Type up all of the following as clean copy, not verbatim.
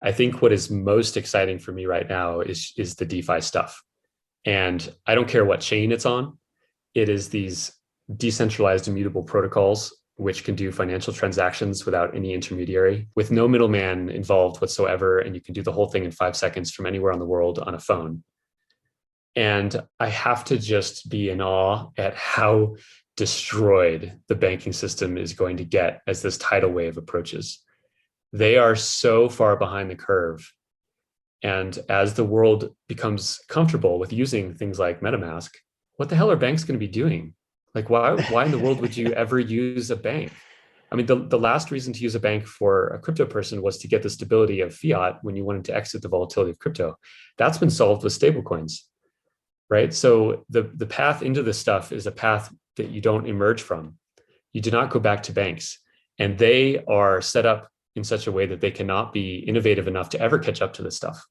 I think what is most exciting for me right now is the DeFi stuff. And I don't care what chain it's on. It is these decentralized immutable protocols which can do financial transactions without any intermediary, with no middleman involved whatsoever. And you can do the whole thing in 5 seconds from anywhere on the world on a phone. And I have to just be in awe at how destroyed the banking system is going to get as this tidal wave approaches. They are so far behind the curve. And as the world becomes comfortable with using things like MetaMask, what the hell are banks going to be doing? Like, why in the world would you ever use a bank? I mean, the last reason to use a bank for a crypto person was to get the stability of fiat when you wanted to exit the volatility of crypto. That's been solved with stablecoins, right? So the path into this stuff is a path that you don't emerge from. You do not go back to banks. And they are set up in such a way that they cannot be innovative enough to ever catch up to this stuff,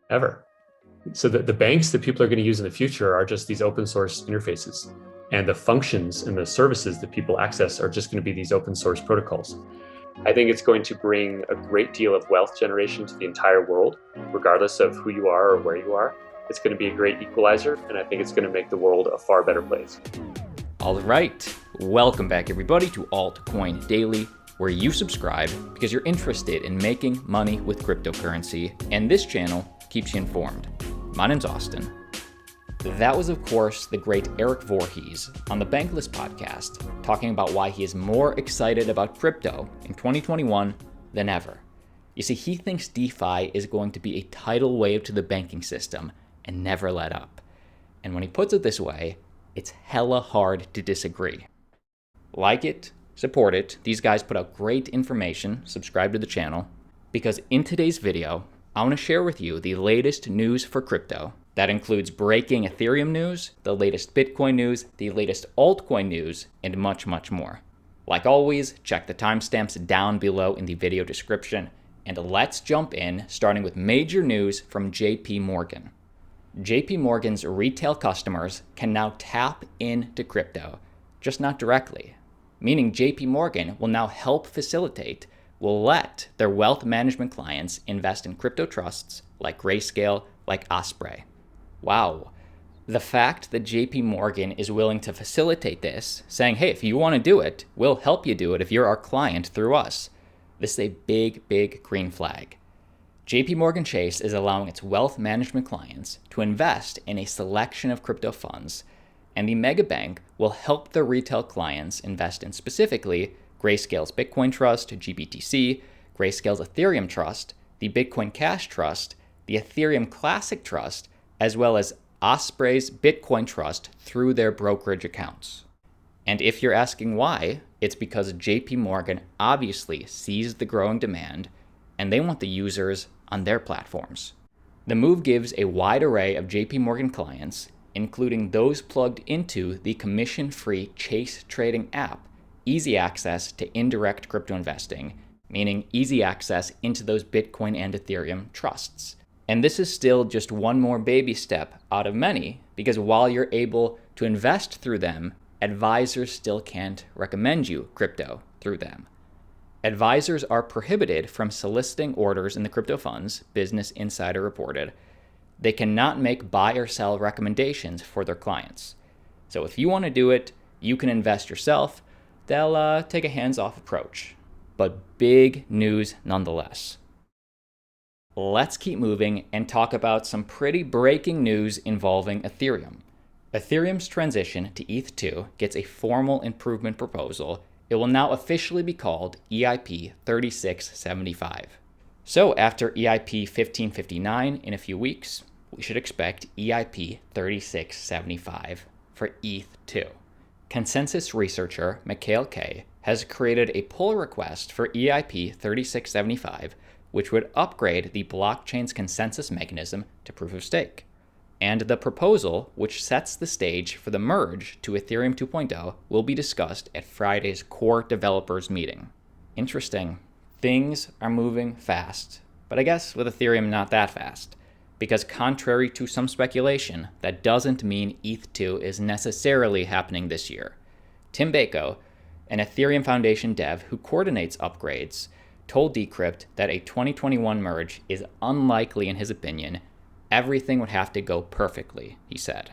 ever. So the banks that people are going to use in the future are just these open source interfaces. And the functions and the services that people access are just going to be these open source protocols. I think it's going to bring a great deal of wealth generation to the entire world, regardless of who you are or where you are. It's going to be a great equalizer, and I think it's going to make the world a far better place. All right. Welcome back, everybody, to Altcoin Daily, where you subscribe because you're interested in making money with cryptocurrency, and this channel keeps you informed. My name's Austin. That was, of course, the great Erik Voorhees on the Bankless podcast, talking about why he is more excited about crypto in 2021 than ever. You see, he thinks DeFi is going to be a tidal wave to the banking system and never let up. And when he puts it this way, it's hella hard to disagree. Like it, support it. These guys put out great information. Subscribe to the channel. Because in today's video, I want to share with you the latest news for crypto. That includes breaking Ethereum news, the latest Bitcoin news, the latest altcoin news, and much, much more. Like always, check the timestamps down below in the video description. And let's jump in, starting with major news from JPMorgan. JPMorgan's retail customers can now tap into crypto, just not directly. Meaning JPMorgan will now help facilitate, will let their wealth management clients invest in crypto trusts like Grayscale, like Osprey. Wow. The fact that JPMorgan is willing to facilitate this, saying, hey, if you want to do it, we'll help you do it if you're our client through us. This is a big, big green flag. JPMorgan Chase is allowing its wealth management clients to invest in a selection of crypto funds, and the mega bank will help their retail clients invest in specifically Grayscale's Bitcoin Trust, GBTC, Grayscale's Ethereum Trust, the Bitcoin Cash Trust, the Ethereum Classic Trust, as well as Osprey's Bitcoin Trust through their brokerage accounts. And if you're asking why, it's because JPMorgan obviously sees the growing demand, and they want the users on their platforms. The move gives a wide array of JPMorgan clients, including those plugged into the commission-free Chase trading app, easy access to indirect crypto investing, meaning easy access into those Bitcoin and Ethereum trusts. And this is still just one more baby step out of many, because while you're able to invest through them, advisors still can't recommend you crypto through them. Advisors are prohibited from soliciting orders in the crypto funds, Business Insider reported. They cannot make buy or sell recommendations for their clients. So if you want to do it, you can invest yourself. They'll take a hands-off approach. But big news nonetheless. Let's keep moving and talk about some pretty breaking news involving Ethereum. Ethereum's transition to ETH2 gets a formal improvement proposal. It will now officially be called EIP 3675. So after EIP 1559 in a few weeks, we should expect EIP 3675 for ETH2. Consensus researcher Mikhail K. has created a pull request for EIP 3675, which would upgrade the blockchain's consensus mechanism to proof of stake. And the proposal, which sets the stage for the merge to Ethereum 2.0, will be discussed at Friday's core developers meeting. Interesting. Things are moving fast. But I guess with Ethereum not that fast. Because contrary to some speculation, that doesn't mean ETH2 is necessarily happening this year. Tim Bako, an Ethereum Foundation dev who coordinates upgrades, told Decrypt that a 2021 merge is unlikely in his opinion. Everything would have to go perfectly, he said.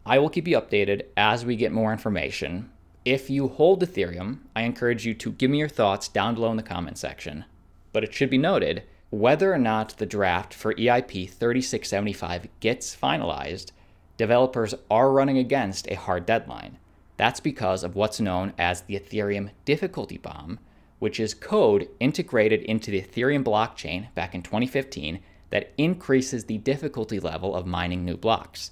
I will keep you updated as we get more information. If you hold Ethereum, I encourage you to give me your thoughts down below in the comment section. But it should be noted, whether or not the draft for EIP 3675 gets finalized, developers are running against a hard deadline. That's because of what's known as the Ethereum difficulty bomb, which is code integrated into the Ethereum blockchain back in 2015 that increases the difficulty level of mining new blocks.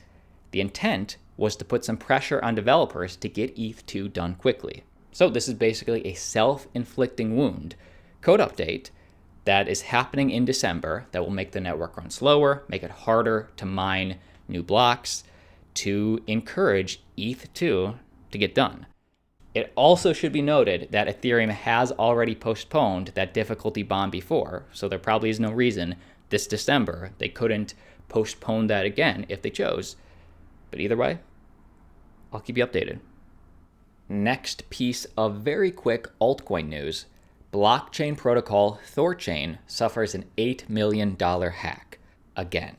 The intent was to put some pressure on developers to get ETH2 done quickly. So this is basically a self-inflicting wound code update that is happening in December that will make the network run slower, make it harder to mine new blocks, to encourage ETH2 to get done. It also should be noted that Ethereum has already postponed that difficulty bomb before, so there probably is no reason this December they couldn't postpone that again if they chose. But either way, I'll keep you updated. Next piece of very quick altcoin news. Blockchain protocol Thorchain suffers an $8 million hack again.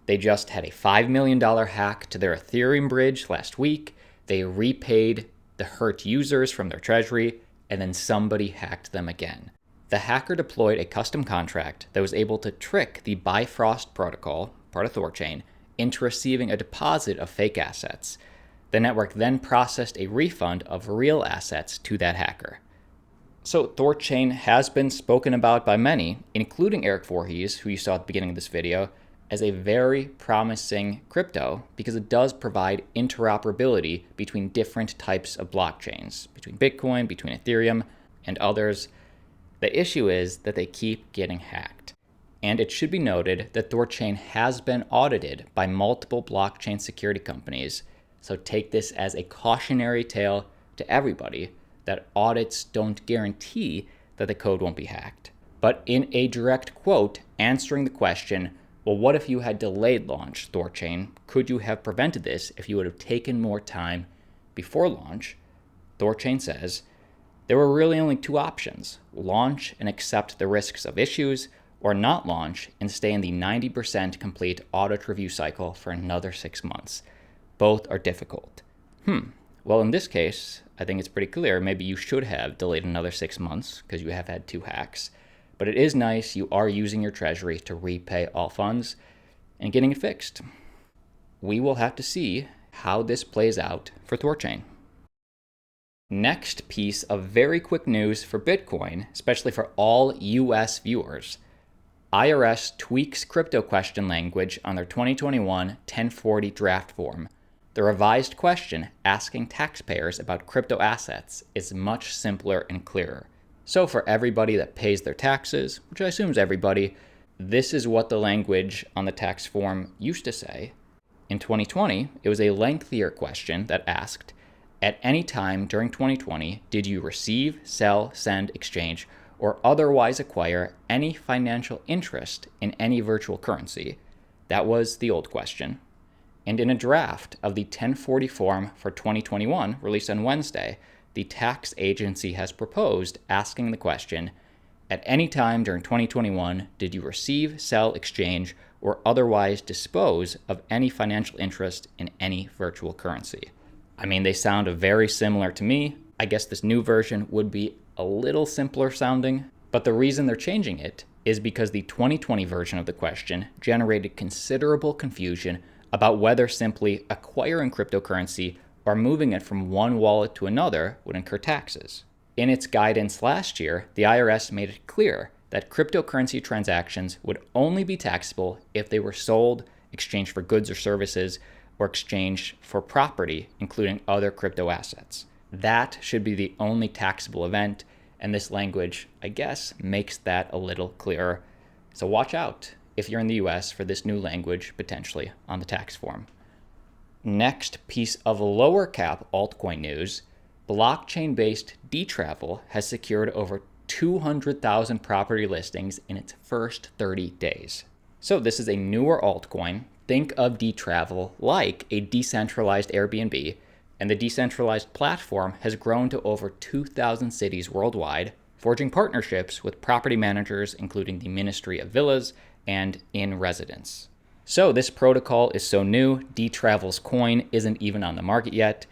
They just had a $5 million hack to their Ethereum bridge last week. They repaid the hurt users from their treasury, and then somebody hacked them again. The hacker deployed a custom contract that was able to trick the Bifrost protocol, part of Thorchain, into receiving a deposit of fake assets. The network then processed a refund of real assets to that hacker. So Thorchain has been spoken about by many, including Erik Voorhees, who you saw at the beginning of this video, as a very promising crypto because it does provide interoperability between different types of blockchains, between Bitcoin, between Ethereum, and others. The issue is that they keep getting hacked. And it should be noted that Thorchain has been audited by multiple blockchain security companies, so take this as a cautionary tale to everybody that audits don't guarantee that the code won't be hacked. But in a direct quote answering the question, well, what if you had delayed launch, Thorchain? Could you have prevented this if you would have taken more time before launch? Thorchain says, there were really only two options: launch and accept the risks of issues, or not launch and stay in the 90% complete audit review cycle for another 6 months. Both are difficult. Well, in this case, I think it's pretty clear maybe you should have delayed another 6 months because you have had 2 hacks. But it is nice you are using your treasury to repay all funds and getting it fixed. We will have to see how this plays out for Thorchain. Next piece of very quick news for Bitcoin, especially for all US viewers. IRS tweaks crypto question language on their 2021 1040 draft form. The revised question asking taxpayers about crypto assets is much simpler and clearer. So for everybody that pays their taxes, which I assume is everybody, this is what the language on the tax form used to say. In 2020, it was a lengthier question that asked, at any time during 2020, did you receive, sell, send, exchange, or otherwise acquire any financial interest in any virtual currency? That was the old question. And in a draft of the 1040 form for 2021, released on Wednesday, the tax agency has proposed asking the question, at any time during 2021, did you receive, sell, exchange, or otherwise dispose of any financial interest in any virtual currency? I mean, they sound very similar to me. I guess this new version would be a little simpler sounding, but the reason they're changing it is because the 2020 version of the question generated considerable confusion about whether simply acquiring cryptocurrency or moving it from one wallet to another would incur taxes. In its guidance last year, the IRS made it clear that cryptocurrency transactions would only be taxable if they were sold, exchanged for goods or services, or exchanged for property, including other crypto assets. That should be the only taxable event, and this language, I guess, makes that a little clearer. So watch out if you're in the US for this new language potentially on the tax form. Next piece of lower cap altcoin news, blockchain-based Dtravel has secured over 200,000 property listings in its first 30 days. So this is a newer altcoin. Think of Dtravel like a decentralized Airbnb, and the decentralized platform has grown to over 2,000 cities worldwide, forging partnerships with property managers, including the Ministry of Villas and In Residence. So this protocol is so new, Dtravel's coin isn't even on the market yet.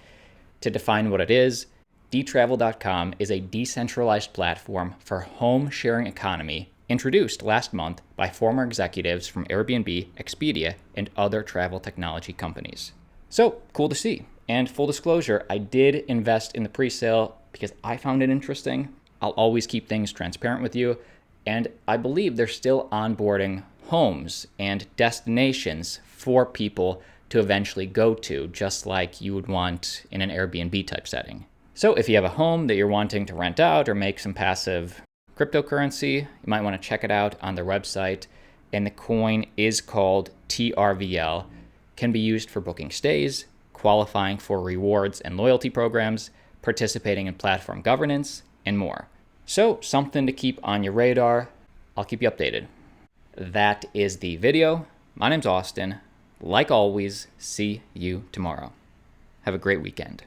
To define what it is, Dtravel.com is a decentralized platform for home sharing economy introduced last month by former executives from Airbnb, Expedia, and other travel technology companies. So cool to see. And full disclosure, I did invest in the pre-sale because I found it interesting. I'll always keep things transparent with you. And I believe they're still onboarding homes and destinations for people to eventually go to, just like you would want in an Airbnb type setting. So if you have a home that you're wanting to rent out or make some passive cryptocurrency, you might want to check it out on their website. And the coin is called TRVL, can be used for booking stays, qualifying for rewards and loyalty programs, participating in platform governance, and more. So something to keep on your radar. I'll keep you updated. That is the video. My name's Austin. Like always, see you tomorrow. Have a great weekend.